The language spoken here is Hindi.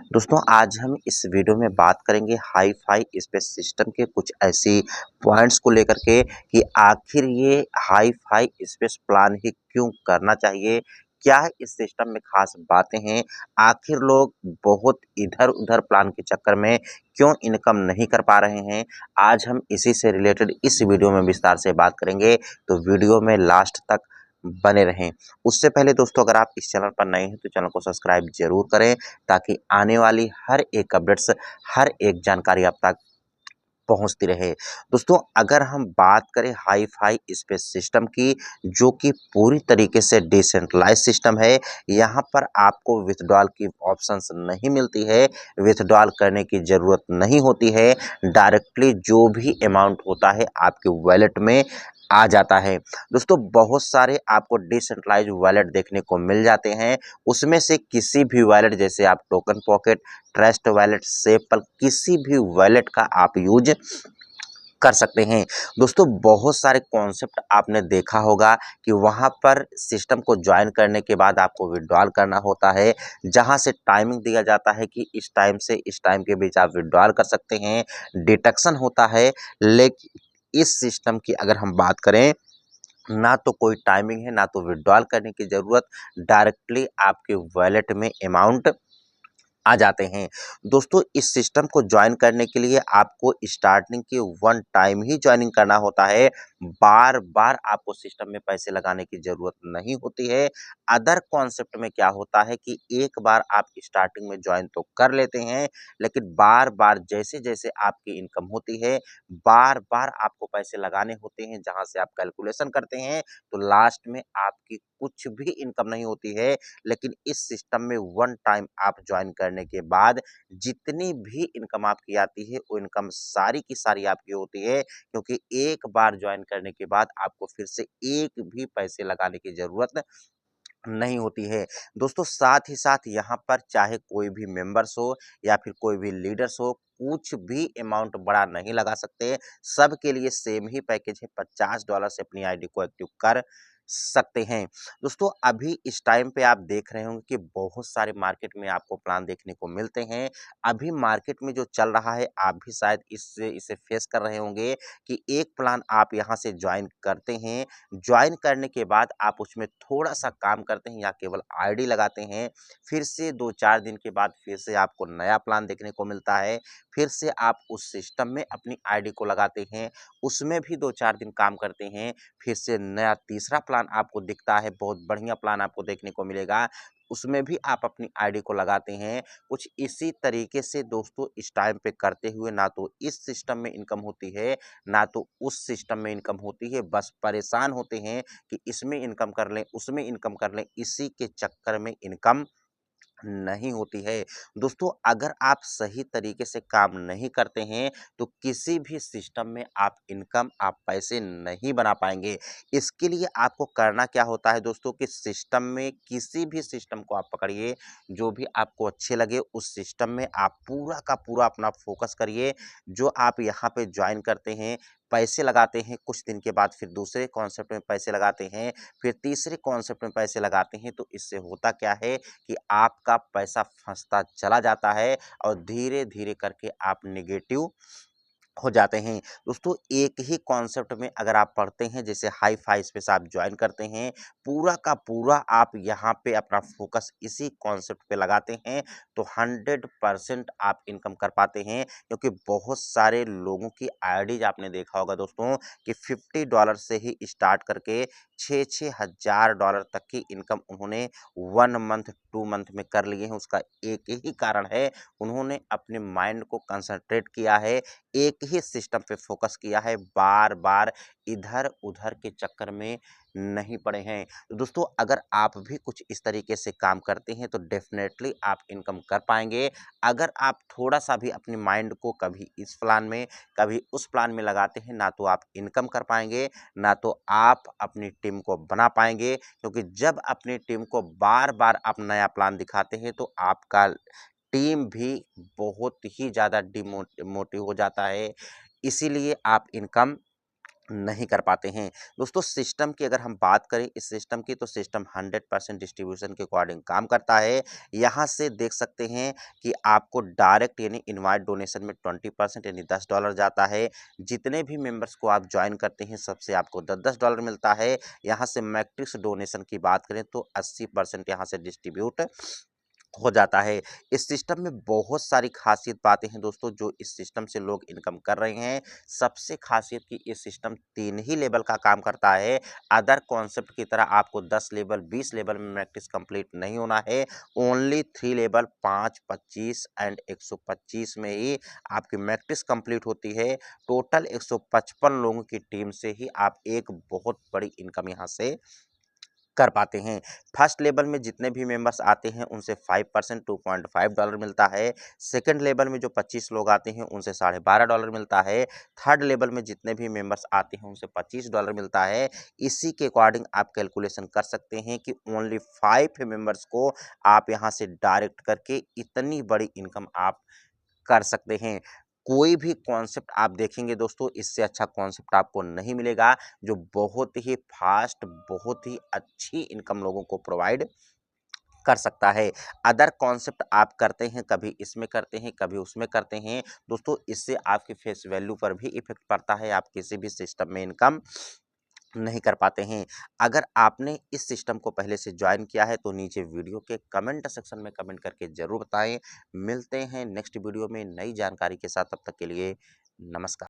दोस्तों आज हम इस वीडियो में बात करेंगे हाई-फाई स्पेस सिस्टम के कुछ ऐसी पॉइंट्स को लेकर के कि आखिर ये हाई-फाई स्पेस प्लान ही क्यों करना चाहिए? क्या इस सिस्टम में ख़ास बातें हैं? आखिर लोग बहुत इधर-उधर प्लान के चक्कर में क्यों इनकम नहीं कर पा रहे हैं? आज हम इसी से रिलेटेड इस वीडियो में विस्तार से बात करेंगे, तो वीडियो में लास्ट तक बने रहें। उससे पहले दोस्तों अगर आप इस चैनल पर नए हैं तो चैनल को सब्सक्राइब ज़रूर करें ताकि आने वाली हर एक अपडेट्स, हर एक जानकारी आप तक पहुँचती रहे। दोस्तों अगर हम बात करें हाई-फाई स्पेस सिस्टम की जो कि पूरी तरीके से डिसेंट्रलाइज़ सिस्टम है, यहाँ पर आपको विथड्रॉल की ऑप्शंस नहीं मिलती है, विथड्रॉल करने की ज़रूरत नहीं होती है, डायरेक्टली जो भी अमाउंट होता है आपके वॉलेट में आ जाता है। दोस्तों बहुत सारे आपको डिसेंट्रलाइज़ वॉलेट देखने को मिल जाते हैं, उसमें से किसी भी वॉलेट जैसे आप token pocket, trust wallet, sepal किसी भी वॉलेट का आप यूज़ कर सकते हैं। दोस्तों बहुत सारे कॉन्सेप्ट आपने देखा होगा कि वहाँ पर सिस्टम को जॉइन करने के बाद आपको विथड्रॉल करना होता है, जहाँ से टाइमिंग दिया जाता है कि इस टाइम से इस टाइम के बीच आप विथड्रॉल कर सकते हैं, डिडक्शन होता है। लेकिन इस सिस्टम की अगर हम बात करें, ना तो कोई टाइमिंग है, ना तो विथड्रॉल करने की ज़रूरत, डायरेक्टली आपके वॉलेट में अमाउंट आ जाते हैं। दोस्तों इस सिस्टम को जॉइन करने के लिए आपको स्टार्टिंग के वन टाइम ही जॉइनिंग करना होता है। बार-बार आपको सिस्टम में पैसे लगाने की ज़रूरत नहीं होती है। अदर कॉन्सेप्ट में क्या होता है कि एक बार आप स्टार्टिंग में जॉइन तो कर लेते हैं, लेकिन बार-बार जैसे-जैसे आपकी इनकम होती है, बार-बार आपको पैसे लगाने होते हैं। जहाँ से आप कैलकुलेशन करते हैं, तो लास्ट में आपकी कुछ भी इनकम नहीं होती है। लेकिन इस सिस्टम में वन टाइम आप जॉइन करने के बाद जितनी भी इनकम आपकी आती है, वो इनकम सारी की सारी आपकी होती है, क्योंकि एक बार जॉइन करने के बाद आपको फिर से एक भी पैसे लगाने की ज़रूरत नहीं होती है। दोस्तों साथ ही साथ यहाँ पर चाहे कोई भी मेंबर्स हो या फिर कोई भी लीडर्स हो, कुछ भी अमाउंट बड़ा नहीं लगा सकते। सबके लिए सेम ही पैकेज है, $50 से अपनी आईडी को एक्टिव कर सकते हैं। दोस्तों अभी इस टाइम पे आप देख रहे होंगे कि बहुत सारे मार्केट में आपको प्लान देखने को मिलते हैं। अभी मार्केट में जो चल रहा है, आप भी शायद इसे फेस कर रहे होंगे कि एक प्लान आप यहाँ से जॉइन करते हैं, जॉइन करने के बाद आप उसमें थोड़ा-सा काम करते हैं या केवल आईडी लगाते हैं, फिर से 2-4 दिन के बाद फिर से आपको नया प्लान देखने को मिलता है, फिर से आप उस सिस्टम में अपनी आईडी को लगाते हैं, उसमें भी 2-4 दिन काम करते हैं, फिर से नया तीसरा प्लान आपको दिखता है, बहुत बढ़िया प्लान आपको देखने को मिलेगा, उसमें भी आप अपनी आईडी को लगाते हैं। कुछ इसी तरीके से दोस्तों इस टाइम पे करते हुए ना तो इस सिस्टम में इनकम होती है, ना तो उस सिस्टम में इनकम होती है, बस परेशान होते हैं कि इसमें इनकम कर लें, उसमें इनकम कर लें, इसी के चक्कर में इनकम नहीं होती है। दोस्तों अगर आप सही तरीके से काम नहीं करते हैं, तो किसी भी सिस्टम में आप इनकम, आप पैसे नहीं बना पाएँगे। इसके लिए आपको करना क्या होता है दोस्तों कि सिस्टम में किसी भी सिस्टम को आप पकड़िए, जो भी आपको अच्छे लगे उस सिस्टम में आप पूरा का पूरा अपना फ़ोकस करिए। जो आप यहाँ पे जॉइन करते हैं, पैसे लगाते हैं, कुछ दिन के बाद फिर दूसरे कॉन्सेप्ट में पैसे लगाते हैं, फिर तीसरे कॉन्सेप्ट में पैसे लगाते हैं, तो इससे होता क्या है कि आपका पैसा फँसता चला जाता है और धीरे-धीरे करके आप नेगेटिव हो जाते हैं। दोस्तों एक ही कॉन्सेप्ट में अगर आप पढ़ते हैं, जैसे हाई-फाई स्पेस आप जॉइन करते हैं, पूरा का पूरा आप यहाँ पे अपना फ़ोकस इसी कॉन्सेप्ट पे लगाते हैं, तो 100% आप इनकम कर पाते हैं, क्योंकि बहुत सारे लोगों की आईडीज़ आपने देखा होगा दोस्तों कि $50 से ही स्टार्ट करके 6-6 हज़ार डॉलर तक की इनकम उन्होंने 1 मंथ, 2 मंथ में कर लिए हैं। उसका एक ही कारण है, उन्होंने अपने माइंड को कंसंट्रेट किया है, एक ही सिस्टम पे फ़ोकस किया है, बार-बार इधर-उधर के चक्कर में नहीं पड़े हैं। तो दोस्तों अगर आप भी कुछ इस तरीके से काम करते हैं, तो डेफ़िनेटली आप इनकम कर पाएँगे। अगर आप थोड़ा-सा भी अपने माइंड को कभी इस प्लान में, कभी उस प्लान में लगाते हैं, ना तो आप इनकम कर पाएँगे, ना तो आप अपनी टीम को बना पाएँगे। क्योंकि जब अपनी टीम को बार-बार आप नया प्लान दिखाते हैं, तो आपका टीम भी बहुत ही ज़्यादा मोटिव हो जाता है, इसीलिए आप इनकम नहीं कर पाते हैं। दोस्तों सिस्टम की अगर हम बात करें इस सिस्टम की, तो सिस्टम 100% डिस्ट्रीब्यूशन के अकॉर्डिंग काम करता है। यहाँ से देख सकते हैं कि आपको डायरेक्ट यानी इनवाइट डोनेशन में 20% यानी $10 जाता है। जितने भी मेंबर्स को आप जॉइन करते हैं सबसे आपको $10-10 मिलता है। यहाँ से मैट्रिक्स डोनेशन की बात करें तो 80% यहाँ से डिस्ट्रीब्यूट हो जाता है। इस सिस्टम में बहुत सारी ख़ासियत बातें हैं दोस्तों, जो इस सिस्टम से लोग इनकम कर रहे हैं। सबसे ख़ासियत कि ये सिस्टम 3 ही लेवल का काम करता है। अदर कॉन्सेप्ट की तरह आपको 10 लेवल, 20 लेवल में प्रैक्टिस कंप्लीट नहीं होना है। ओनली 3 लेवल 5, 25 एंड 125 में ही आपकी प्रैक्टिस कंप्लीट होती है। टोटल 155 लोगों की टीम से ही आप एक बहुत बड़ी इनकम यहाँ से कर पाते हैं। फर्स्ट लेवल में जितने भी मेंबर्स आते हैं उनसे 5% $2.5 मिलता है। सेकंड लेवल में जो 25 लोग आते हैं उनसे $12.5 मिलता है। थर्ड लेवल में जितने भी मेंबर्स आते हैं उनसे $25 मिलता है। इसी के अकॉर्डिंग आप कैलकुलेशन कर सकते हैं कि ओनली 5 मेंबर्स को आप यहाँ से डायरेक्ट करके इतनी बड़ी इनकम आप कर सकते हैं। कोई भी कॉन्सेप्ट आप देखेंगे दोस्तों, इससे अच्छा कॉन्सेप्ट आपको नहीं मिलेगा, जो बहुत ही फास्ट, बहुत ही अच्छी इनकम लोगों को प्रोवाइड कर सकता है। अदर कॉन्सेप्ट आप करते हैं, कभी इसमें करते हैं, कभी उसमें करते हैं। दोस्तों इससे आपकी फेस वैल्यू पर भी इफ़ेक्ट पड़ता है, आप किसी भी सिस्टम में इनकम नहीं कर पाते हैं। अगर आपने इस सिस्टम को पहले से जॉइन किया है तो नीचे वीडियो के कमेंट सेक्शन में कमेंट करके ज़रूर बताएँ। मिलते हैं नेक्स्ट वीडियो में नई जानकारी के साथ, तब तक के लिए नमस्कार।